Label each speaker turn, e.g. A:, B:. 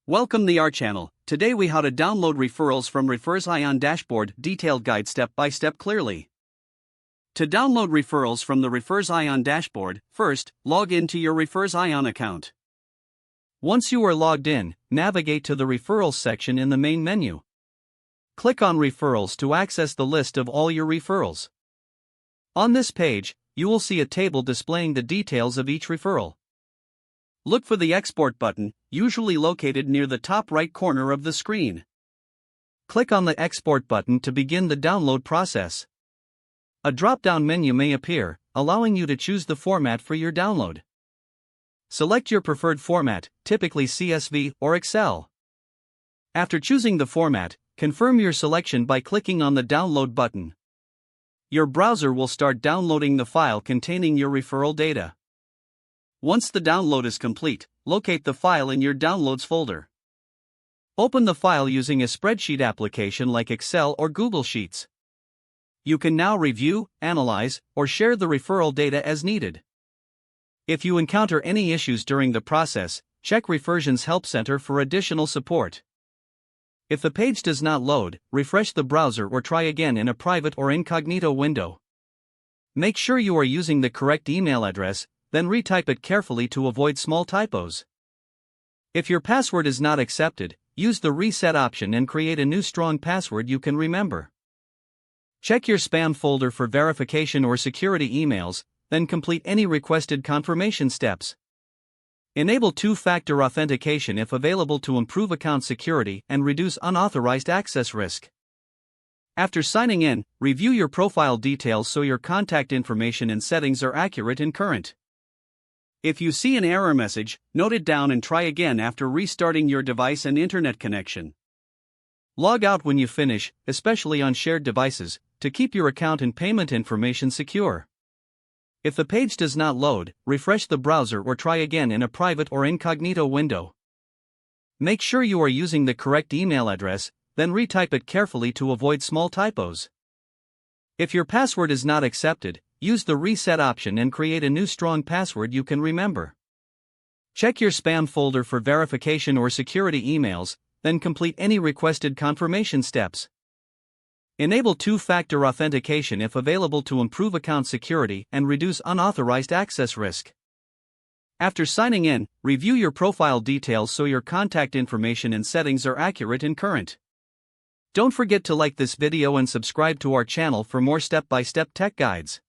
A: Welcome to our channel. Today we how to download referrals from Refersion dashboard, detailed guide step by step clearly. To download referrals from the Refersion dashboard, first, log into your Refersion account. Once you are logged in, navigate to the referrals section in the main menu. Click on referrals to access the list of all your referrals. On this page, you will see a table displaying the details of each referral. Look for the export button, usually located near the top right corner of the screen. Click on the export button to begin the download process. A drop-down menu may appear, allowing you to choose the format for your download. Select your preferred format, typically CSV or Excel. After choosing the format, confirm your selection by clicking on the download button. Your browser will start downloading the file containing your referral data. Once the download is complete, locate the file in your Downloads folder. Open the file using a spreadsheet application like Excel or Google Sheets. You can now review, analyze, or share the referral data as needed. If you encounter any issues during the process, check Refersion's Help Center for additional support. If the page does not load, refresh the browser or try again in a private or incognito window. Make sure you are using the correct email address, then retype it carefully to avoid small typos. If your password is not accepted, use the reset option and create a new strong password you can remember. Check your spam folder for verification or security emails, then complete any requested confirmation steps. Enable two-factor authentication if available to improve account security and reduce unauthorized access risk. After signing in, review your profile details so your contact information and settings are accurate and current. If you see an error message, note it down and try again after restarting your device and internet connection. Log out when you finish, especially on shared devices, to keep your account and payment information secure. If the page does not load, refresh the browser or try again in a private or incognito window. Make sure you are using the correct email address, then retype it carefully to avoid small typos. If your password is not accepted, use the reset option and create a new strong password you can remember. Check your spam folder for verification or security emails, then complete any requested confirmation steps. Enable two-factor authentication if available to improve account security and reduce unauthorized access risk. After signing in, review your profile details so your contact information and settings are accurate and current. Don't forget to like this video and subscribe to our channel for more step-by-step tech guides.